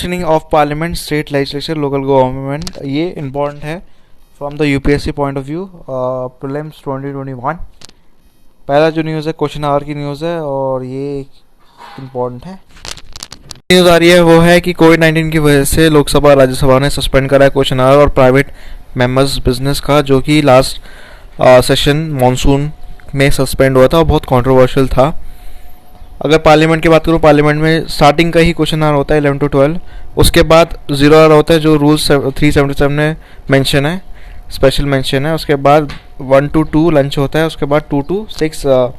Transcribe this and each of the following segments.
Functioning of parliament, state legislature, local government, ये important है from the UPSC point of view. Prelims 2021 पहला जो news है question our की न्यूज़ है और ये इम्पॉर्टेंट है। न्यूज़ आ रही है वो है कि कोविड-19 की वजह से लोकसभा राज्यसभा ने सस्पेंड करा है क्वेश्चन आवर और प्राइवेट मेंबर्स बिजनेस का, जो कि लास्ट सेशन मानसून में सस्पेंड हुआ था और बहुत कंट्रोवर्शियल था। अगर पार्लियामेंट की बात करूँ, पार्लियामेंट में स्टार्टिंग का ही क्वेश्चन आवर होता है 11 to 12, उसके बाद 0 आवर होता है जो रूल्स 377 में मेंशन है, स्पेशल मेंशन है। उसके बाद 1 to 2 लंच होता है, उसके बाद 2 to 6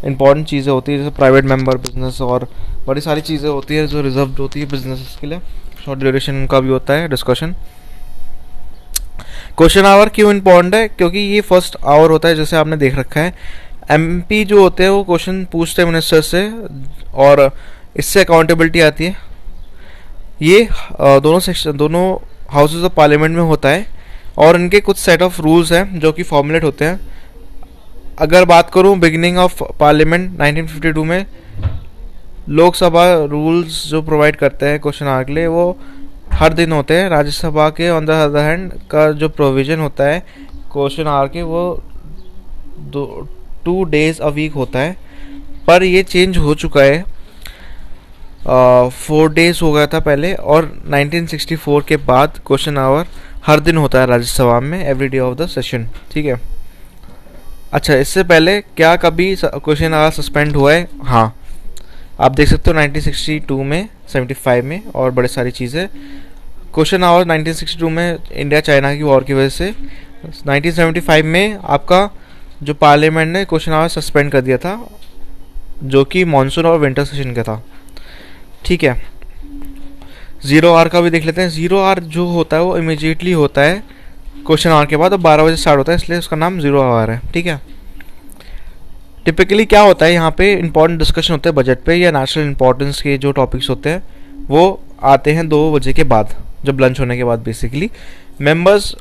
इंपॉर्टेंट चीज़ें होती है, जैसे प्राइवेट मेंबर बिजनेस और बड़ी सारी चीज़ें होती है जो रिजर्व होती है बिजनेस के लिए। शॉर्ट ड्यूरेशन का भी होता है डिस्कशन। क्वेश्चन आवर क्यों इम्पोर्टेंट है? क्योंकि ये फर्स्ट आवर होता है, जैसे आपने देख रखा है। एमपी जो होते हैं वो क्वेश्चन पूछते हैं मिनिस्टर से और इससे अकाउंटेबिलिटी आती है। ये दोनों हाउसेज ऑफ पार्लियामेंट में होता है और इनके कुछ सेट ऑफ रूल्स हैं जो कि फॉर्मुलेट होते हैं। अगर बात करूं बिगिनिंग ऑफ पार्लियामेंट 1952 में, लोकसभा रूल्स जो प्रोवाइड करते हैं क्वेश्चन आवर के लिए वो हर दिन होते हैं। राज्यसभा के ऑन द अदर हैंड का जो प्रोविज़न होता है क्वेश्चन आवर के वो 2 days अ वीक होता है, पर ये चेंज हो चुका है। 4 days हो गया था पहले और 1964 के बाद क्वेश्चन आवर हर दिन होता है राज्यसभा में, every day of the session. ठीक है। अच्छा, इससे पहले क्या कभी क्वेश्चन आवर सस्पेंड हुआ है? हाँ, आप देख सकते हो 1962 में, 75 में और बड़े सारी चीज़ें। क्वेश्चन आवर 1962 में इंडिया चाइना की वॉर की वजह से, 1975 में आपका जो पार्लियामेंट ने क्वेश्चन आवर सस्पेंड कर दिया था, जो कि मानसून और विंटर सेशन का था। ठीक है। 0 आवर का भी देख लेते हैं। 0 आवर जो होता है वो इमीडिएटली होता है क्वेश्चन आवर के बाद और 12 बजे स्टार्ट होता है, इसलिए उसका नाम 0 आवर है। ठीक है। टिपिकली क्या होता है, यहाँ पे इंपॉर्टेंट डिस्कशन होते हैं बजट पे या नेशनल इंपॉर्टेंस के जो टॉपिक्स होते हैं वो आते हैं 2 बजे के बाद, जब लंच होने के बाद। बेसिकली मेंबर्स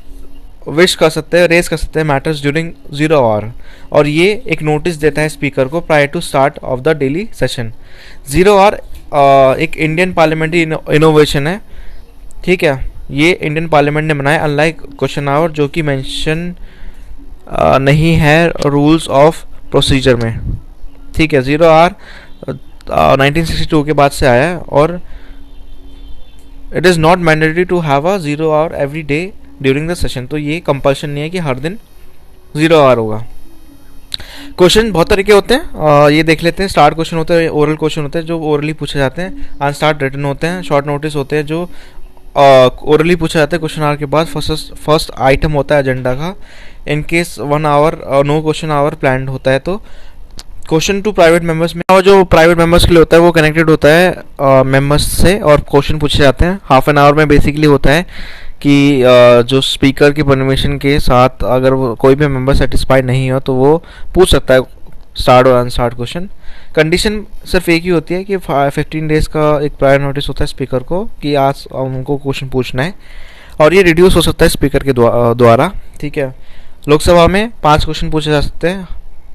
विश कर सकते हैं, रेज कर सकते हैं मैटर्स ड्यूरिंग 0 आवर और ये एक नोटिस देता है स्पीकर को prior to start off the daily session. 0 hour एक इंडियन पार्लियामेंट्री इनोवेशन है। ठीक है। ये इंडियन पार्लियामेंट ने बनाया, अनलाइक क्वेश्चन आवर जो कि मेंशन नहीं है रूल्स ऑफ प्रोसीजर में। ठीक है। 0 आवर 1962 के बाद से आया है और it is not mandatory to have a 0 hour every day during the session. तो ये कंपल्शन नहीं है कि हर दिन 0 आवर होगा। क्वेश्चन बहुत तरीके होते हैं, ये देख लेते हैं। स्टार्ट क्वेश्चन होते हैं, ओरल क्वेश्चन होते हैं जो ओरली पूछे जाते हैं, अनस्टार्ट रिटन होते हैं, शॉर्ट नोटिस होते हैं जो ओरली पूछे जाते हैं क्वेश्चन आवर के बाद। फर्स्ट आइटम होता है एजेंडा का। In case 1 hour no question hour plan होता है तो क्वेश्चन टू प्राइवेट मेंबर्स में, और जो प्राइवेट मेंबर्स के लिए होता है वो कनेक्टेड होता है मेंबर्स से और क्वेश्चन पूछे जाते हैं। हाफ एन आवर में बेसिकली होता है कि जो स्पीकर की परमिशन के साथ अगर वो कोई भी मेंबर सेटिस्फाइड नहीं हो तो वो पूछ सकता है स्टार्ट और अनस्टार्ट क्वेश्चन। कंडीशन सिर्फ एक ही होती है कि 15 days का एक प्रायर नोटिस होता है स्पीकर को कि आज उनको क्वेश्चन पूछना है और ये रिड्यूस हो सकता है स्पीकर के द्वारा। ठीक है। लोकसभा में 5 क्वेश्चन पूछे जा सकते हैं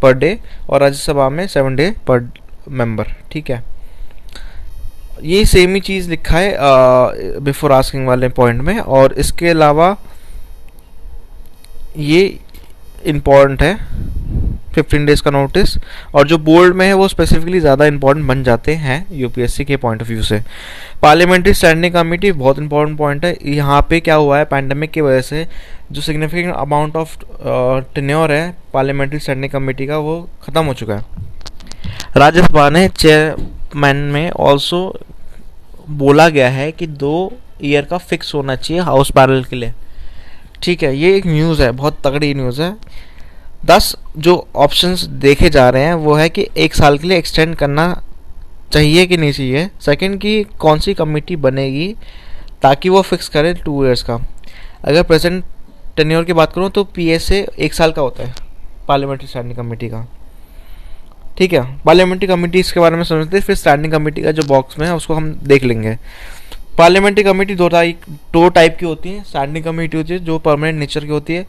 पर डे और राज्यसभा में 7 day पर मेंबर। ठीक है। ये सेम ही चीज़ लिखा है बिफोर आस्किंग वाले पॉइंट में, और इसके अलावा ये इम्पॉर्टेंट है 15 days का नोटिस, और जो बोल्ड में है वो स्पेसिफिकली ज़्यादा इंपॉर्टेंट बन जाते हैं यूपीएससी के पॉइंट ऑफ व्यू से। पार्लियामेंट्री स्टैंडिंग कमेटी बहुत इंपॉर्टेंट पॉइंट है। यहाँ पे क्या हुआ है, पैंडेमिक की वजह से जो सिग्निफिकेंट अमाउंट ऑफ टेन्योर है पार्लियामेंट्री स्टैंडिंग कमेटी का वो ख़त्म हो चुका है। राज्यसभा ने चेयरमैन में ऑल्सो बोला गया है कि 2 ईयर का फिक्स होना चाहिए हाउस पैनल के लिए। ठीक है। ये एक न्यूज़ है, बहुत तगड़ी न्यूज़ है। 10 जो ऑप्शंस देखे जा रहे हैं वो है कि 1 साल के लिए एक्सटेंड करना चाहिए कि नहीं चाहिए। सेकंड की कौन सी कमेटी बनेगी ताकि वो फिक्स करे 2 ईयर्स का। अगर प्रेजेंट टेन्योर की बात करूँ तो पीएसए 1 साल का होता है पार्लियामेंट्री स्टैंडिंग कमेटी का। ठीक है। पार्लियामेंट्री कमेटी इसके बारे में समझते हैं, फिर स्टैंडिंग कमेटी का जो बॉक्स में है उसको हम देख लेंगे। पार्लियामेंट्री कमेटी 2 टाइप की होती है। स्टैंडिंग कमेटी होती है जो परमानेंट नेचर की होती है,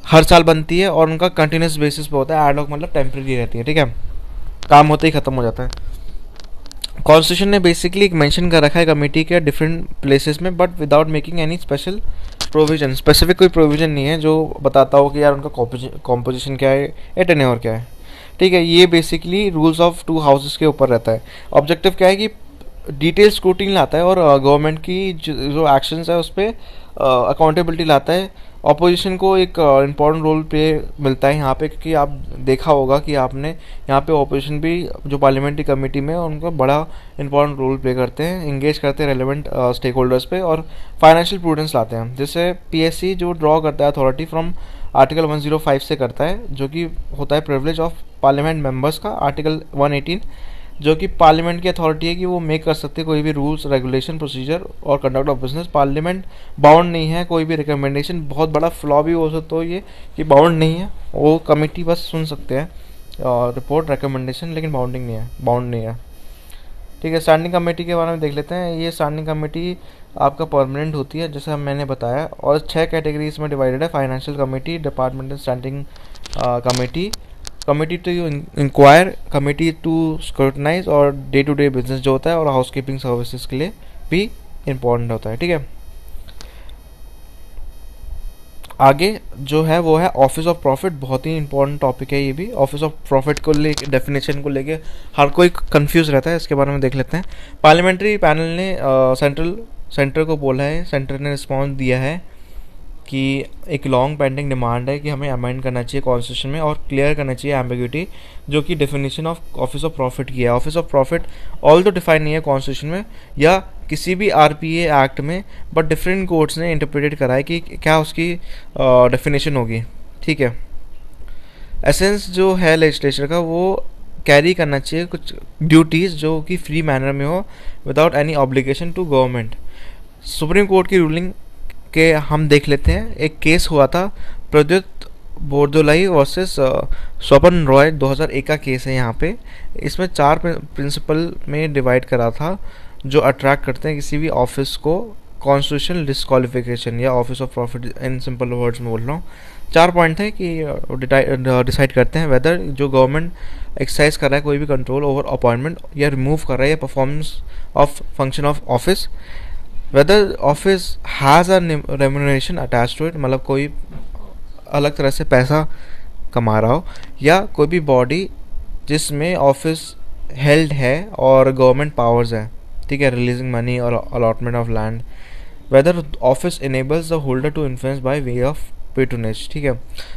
हर साल बनती है और उनका कंटिन्यूस बेसिस पे होता है। एड हॉक मतलब टेम्परेरी रहती है। ठीक है। काम होते ही ख़त्म हो जाता है। कॉन्स्टिट्यूशन ने बेसिकली एक मेंशन कर रखा है कमेटी के डिफरेंट प्लेसेस में, but without making any special provision. Specific कोई प्रोविजन नहीं है जो बताता हो कि यार उनका कॉम्पोजिशन क्या है या टेन्योर क्या है। ठीक है, ये basically rules of to houses के ऊपर रहता है। ऑब्जेक्टिव क्या है कि डिटेल स्क्रूटिनी लाता है और गवर्नमेंट की जो एक्शंस है उस पर अकाउंटेबिलिटी लाता है। ऑपोजिशन को एक इम्पॉर्टेंट रोल पे मिलता है यहाँ पे, क्योंकि आप देखा होगा कि आपने यहाँ पे ऑपोजिशन भी जो पार्लियामेंट्री कमेटी में उनका बड़ा इंपॉर्टेंट रोल प्ले करते हैं, इंगेज करते हैं रेलेवेंट स्टेक होल्डर्स पे और फाइनेंशियल प्रूडेंस लाते हैं। जैसे पीएससी जो ड्रॉ करता है अथॉरिटी फ्रॉम आर्टिकल 105 से करता है, जो कि होता है प्रिविलेज ऑफ पार्लियामेंट मेंबर्स का। आर्टिकल 118 जो कि पार्लियामेंट की अथॉरिटी है कि वो मेक कर सकते कोई भी रूल्स रेगुलेशन प्रोसीजर और conduct of business. Parliament bound नहीं है कोई भी रिकमेंडेशन। बहुत बड़ा फ्लॉ भी हो सकता है ये कि बाउंड नहीं है, वो कमेटी बस सुन सकते हैं रिपोर्ट रिकमेंडेशन, लेकिन बाउंड नहीं है। ठीक है, स्टैंडिंग कमेटी के बारे में देख लेते हैं। ये स्टैंडिंग कमेटी आपका परमानेंट होती है जैसे मैंने बताया, और 6 कैटेगरीज में डिवाइडेड है। Financial committee, departmental standing committee, committee to inquire, committee to scrutinise और डे टू डे बिजनेस जो होता है, और हाउस कीपिंग सर्विसेज के लिए भी इम्पोर्टेंट होता है। ठीक है, आगे जो है वो है ऑफिस ऑफ प्रॉफिट। बहुत ही इंपॉर्टेंट टॉपिक है ये भी। ऑफिस ऑफ प्रॉफिट को लेके डेफिनेशन को लेके हर कोई कंफ्यूज रहता है, इसके बारे में देख लेते हैं। पार्लियामेंट्री पैनल ने सेंटर को बोला है, सेंटर ने रिस्पॉन्स दिया है कि एक लॉन्ग पेंडिंग डिमांड है कि हमें अमेंड करना चाहिए कॉन्स्टिट्यूशन में और क्लियर करना चाहिए एम्बिग्यूटी जो कि definition of office of profit की है। ऑफिस ऑफ प्रॉफिट ऑल तो डिफाइन नहीं है कॉन्स्टिट्यूशन में या किसी भी आरपीए एक्ट में, बट डिफरेंट कोर्ट्स ने इंटरप्रेटेड करा है कि क्या उसकी डेफिनेशन होगी। ठीक है, एसेंस जो है लेजिस्लेचर का वो कैरी करना चाहिए कुछ ड्यूटीज़ जो कि फ्री मैनर में हो without any obligation to government. Supreme court की रूलिंग के हम देख लेते हैं। एक केस हुआ था प्रद्युत बोरदोलाई वर्सेस स्वपन रॉय, 2001 का केस है यहाँ पे। इसमें 4 प्रिंसिपल में डिवाइड करा था जो अट्रैक्ट करते हैं किसी भी ऑफिस को कॉन्स्टिट्यूशनल डिस्क्वालिफिकेशन या office of profit. In simple words में बोल रहा हूँ, 4 पॉइंट है कि डिसाइड करते हैं वेदर जो गवर्नमेंट एक्सरसाइज कर रहा है कोई भी कंट्रोल ओवर अपॉइंटमेंट या रिमूव कर रहा है या performance of function of office, whether office has a remuneration attach to it, मतलब कोई अलग तरह से पैसा कमा रहा हो, या कोई भी बॉडी जिसमें ऑफिस हेल्ड है और गवर्नमेंट पावर्स है। ठीक है, रिलीजिंग मनी और allotment of land, whether office enables the holder to influence by way of patronage. ठीक है,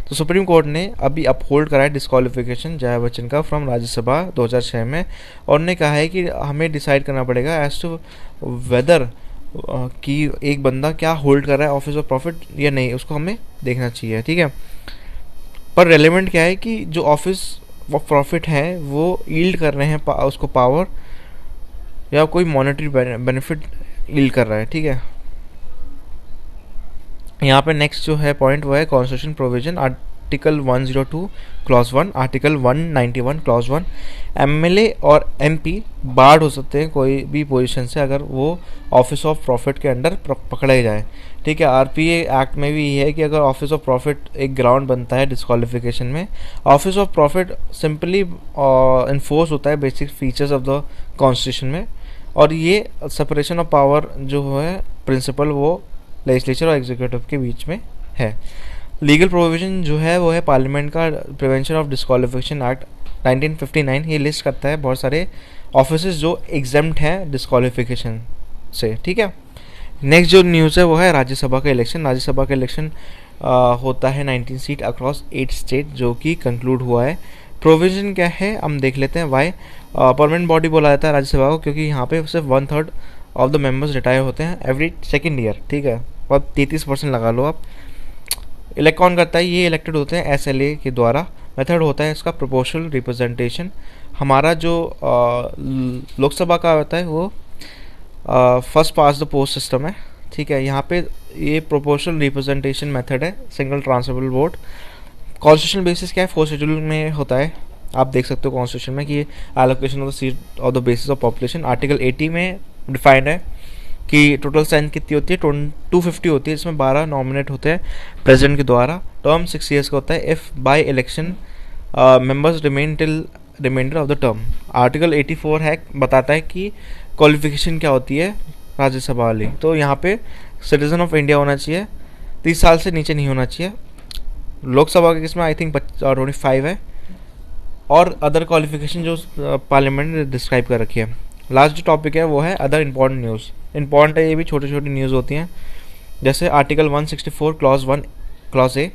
तो सुप्रीम कोर्ट ने अभी अपहोल्ड करा है डिस्क्वालिफिकेशन जया बच्चन का फ्रॉम राज्यसभा 2006 में, और ने कहा है कि हमें डिसाइड करना पड़ेगा एज टू वेदर कि एक बंदा क्या होल्ड कर रहा है ऑफिस ऑफ प्रॉफिट या नहीं, उसको हमें देखना चाहिए। ठीक है, पर रेलेवेंट क्या है कि जो ऑफिस ऑफ प्रॉफिट है वो यील्ड कर रहे हैं उसको पावर या कोई मॉनेटरी बेनिफिट यील्ड कर रहा है। ठीक है, यहाँ पे नेक्स्ट जो है पॉइंट वो है constitution provision. Article 102 clause 1, article 191 clause 1, MLA और एमपी बार्ड हो सकते हैं कोई भी पोजीशन से अगर वो ऑफिस ऑफ प्रॉफिट के अंडर पकड़े जाए। ठीक है, आरपीए एक्ट में भी ये है कि अगर ऑफिस ऑफ प्रॉफिट एक ग्राउंड बनता है डिस्क्वालिफिकेशन में, office of profit simply enforce होता है basic features of the constitution में, और ये सेपरेशन ऑफ पावर जो है प्रिंसिपल वो लेजिस्लेचर और एग्जीक्यूटिव के बीच में है। लीगल प्रोविजन जो है वो है पार्लियामेंट का प्रिवेंशन ऑफ डिस्क्वालिफिकेशन एक्ट 1959। ये लिस्ट करता है बहुत सारे ऑफिसेज जो एग्जेम्प्ट हैं डिस्क्वालिफिकेशन से। ठीक है, नेक्स्ट जो न्यूज़ है वो है राज्यसभा का इलेक्शन। राज्यसभा का इलेक्शन होता है 19 सीट अक्रॉस 8 स्टेट जो कि कंक्लूड हुआ है। प्रोविजन क्या है हम देख लेते हैं। वाई परमानेंट बॉडी बोला जाता है राज्यसभा को क्योंकि यहाँ पे सिर्फ 1/3 ऑफ द मेंबर्स रिटायर होते हैं एवरी सेकेंड ईयर। ठीक है, और 33% लगा लो आप। इलेक्ट कौन करता है, ये इलेक्टेड होते हैं एसएलए के द्वारा। मेथड होता है इसका प्रोपोर्शनल रिप्रेजेंटेशन। हमारा जो लोकसभा का होता है वो first pass the post system है। ठीक है, यहाँ पे ये प्रोपोर्शनल रिप्रेजेंटेशन मेथड है, single transferable vote. Constitutional basis क्या है, 4th शेड्यूल में होता है, आप देख सकते हो कॉन्स्टिट्यूशन में कि allocation of the seat of the basis of population. Article 80 में डिफाइंड है कि टोटल स्ट्रेंथ कितनी होती है, 250 होती है, इसमें 12 नॉमिनेट होते हैं प्रेसिडेंट के द्वारा। टर्म 6 years का होता है। If by election members remain till reminder of the term. Article 84 है, बताता है कि क्वालिफिकेशन क्या होती है राज्यसभा वाली। तो यहाँ पे सिटीजन ऑफ इंडिया होना चाहिए, 30 साल से नीचे नहीं होना चाहिए। लोकसभा के केस में आई थिंक 25 है, और अदर क्वालिफिकेशन जो पार्लियामेंट ने डिस्क्राइब कर रखी है। लास्ट जो टॉपिक है वो है अदर इंपॉर्टेंट न्यूज़। इंपॉर्टेंट है, ये भी छोटी छोटी न्यूज़ होती हैं। जैसे आर्टिकल 164 क्लॉज 1 क्लॉज ए,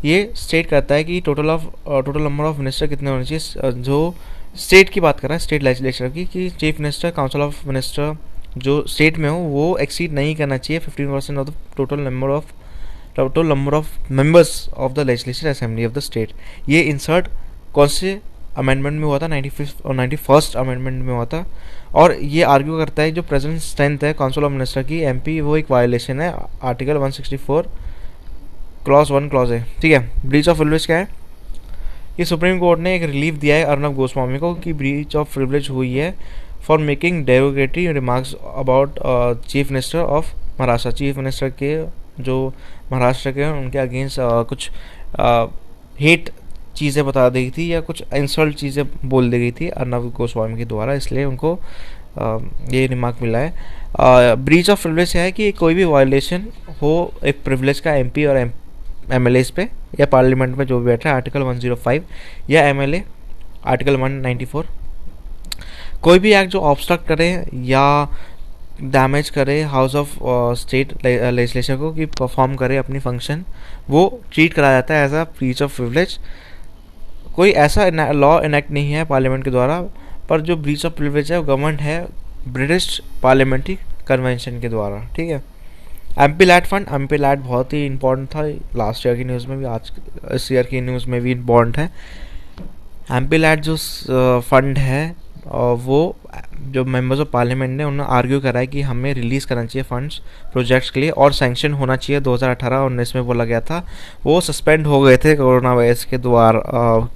ये स्टेट करता है कि टोटल नंबर ऑफ मिनिस्टर कितने होने चाहिए। जो स्टेट की बात कर रहा है, स्टेट लेजिस्लेचर की, कि chief minister, council of minister जो स्टेट में हो वो एक्सीड नहीं करना चाहिए 15% of the total number of members of the legislature assembly of the state. ये इंसर्ट कौन से अमेंडमेंट में हुआ था? 95 और 91st अमेंडमेंट में हुआ था। और ये आर्ग्यू करता है जो प्रेजेंट स्ट्रेंथ है काउंसिल ऑफ मिनिस्टर की एमपी, वो एक वायलेशन है आर्टिकल 164 क्लॉज 1 क्लॉज है। ठीक है। ब्रीच ऑफ प्रिविलेज क्या है? ये सुप्रीम कोर्ट ने एक रिलीफ दिया है अर्नब गोस्वामी को कि ब्रीच ऑफ प्रिविलेज हुई है for making derogatory remarks about chief minister of Maharashtra. Chief minister के जो महाराष्ट्र के उनके अगेंस्ट कुछ हेट चीज़ें बता दी थी या कुछ इंसल्ट चीज़ें बोल दी गई थी अर्नब गोस्वामी के द्वारा, इसलिए उनको ये रिमार्क मिला है। ब्रीच ऑफ प्रिविलेज है कि कोई भी वायलेशन हो एक प्रिविलेज का एमपी और एमएलए पे या पार्लियामेंट में जो भी बैठा है, आर्टिकल 105, या एमएलए आर्टिकल 194। कोई भी एक्ट जो ऑब्स्ट्रक्ट करे या डैमेज करे हाउस ऑफ स्टेट लेजिस्लेचर को कि परफॉर्म करे अपनी फंक्शन, वो ट्रीट करा जाता है as a breach of privilege. कोई ऐसा लॉ इनेक्ट नहीं है पार्लियामेंट के द्वारा, पर जो ब्रीच ऑफ प्रिविलेज है वो गवर्नमेंट है ब्रिटिश पार्लियामेंट्री कन्वेंशन के द्वारा। ठीक है। MP LAD fund, MP LAD बहुत ही इंपॉर्टेंट था लास्ट ईयर की न्यूज़ में भी, आज इस ईयर की न्यूज़ में भी इम्पॉर्टेंट है। एमपी लैट जो फंड है वो जो मेंबर्स ऑफ पार्लियामेंट ने उन्होंने आर्ग्यू करा है कि हमें रिलीज़ करना चाहिए फंड्स प्रोजेक्ट्स के लिए, और सैंक्शन होना चाहिए 2018-19 में बोला गया था। वो सस्पेंड हो गए थे कोरोना वायरस के द्वारा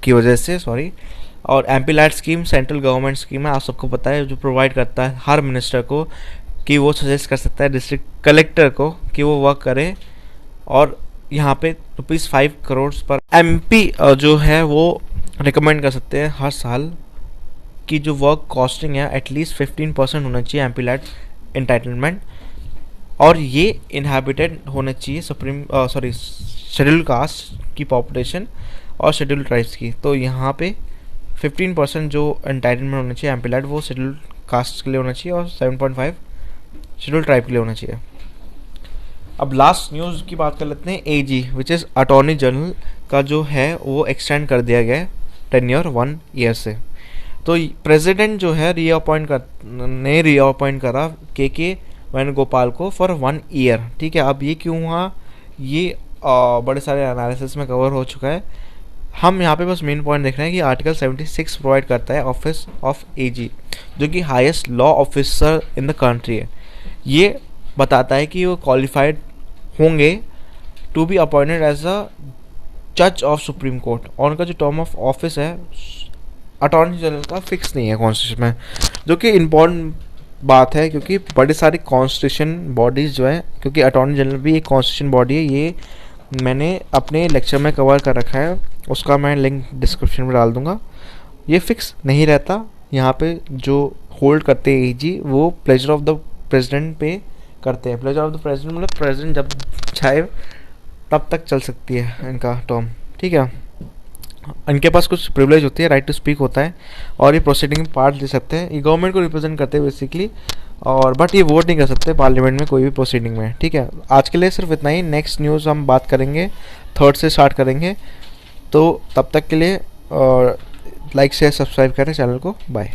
की वजह से, सॉरी। और MP LAD scheme central government scheme है, आप सबको पता है, जो प्रोवाइड करता है हर मिनिस्टर को कि वो सजेस्ट कर सकता है डिस्ट्रिक्ट कलेक्टर को कि वो वर्क करे। और यहाँ पे ₹5 करोड़ पर एमपी जो है वो रिकमेंड कर सकते हैं हर साल कि जो वर्क कॉस्टिंग है एटलीस्ट 15% होना चाहिए एमपी लैट एंटाइटलमेंट, और ये इनहैबिटेड होना चाहिए शेड्यूल कास्ट की पॉपुलेशन और शेड्यूल ट्राइब्स की। तो यहाँ पे 15% जो एंटाइटलमेंट होना चाहिए एमपी लैट वो शेड्यूल कास्ट के लिए होना चाहिए और 7.5 शेड्यूल ट्राइब के लिए होना चाहिए। अब लास्ट न्यूज़ की बात कर लेते हैं। एजी विच इज़ अटॉर्नी जनरल का जो है वो एक्सटेंड कर दिया गया है टेन्योर 1 ईयर से। तो प्रेसिडेंट जो है रीअपॉइंट करा के वेणुगोपाल को फॉर 1 ईयर। ठीक है। अब ये क्यों हुआ, ये बड़े सारे एनालिसिस में कवर हो चुका है। हम यहाँ पे बस मेन पॉइंट देख रहे हैं कि आर्टिकल 76 प्रोवाइड करता है ऑफिस ऑफ एजी, जो कि highest law officer in the country है। ये बताता है कि वो क्वालिफाइड होंगे to be appointed as a जज ऑफ सुप्रीम कोर्ट, और उनका जो टर्म ऑफ ऑफिस है अटॉर्नी जनरल का फिक्स नहीं है कॉन्स्टिट्यूशन में, जो कि इम्पॉर्टेंट बात है क्योंकि बड़ी सारी कॉन्स्टिट्यूशन बॉडीज़ जो है, क्योंकि अटॉर्नी जनरल भी एक कॉन्स्टिट्यूशन बॉडी है, ये मैंने अपने लेक्चर में कवर कर रखा है, उसका मैं लिंक डिस्क्रिप्शन में डाल दूंगा। ये फिक्स नहीं रहता। यहाँ पे जो होल्ड करते हैं एजी वो प्लेजर ऑफ द प्रेसिडेंट पे करते हैं। प्लेजर ऑफ द प्रेसिडेंट मतलब प्रेसिडेंट जब चाहे तब तक चल सकती है इनका टर्म। ठीक है। इनके पास कुछ प्रिविलेज होती है, राइट टू स्पीक होता है, और ये प्रोसीडिंग में पार्ट ले सकते हैं। ये गवर्नमेंट को रिप्रेजेंट करते हैं बेसिकली, और बट ये वोट नहीं कर सकते पार्लियामेंट में कोई भी प्रोसीडिंग में। ठीक है। आज के लिए सिर्फ इतना ही। नेक्स्ट न्यूज़ हम बात करेंगे 3rd से स्टार्ट करेंगे। तो तब तक के लिए लाइक शेयर सब्सक्राइब करें चैनल को। बाय।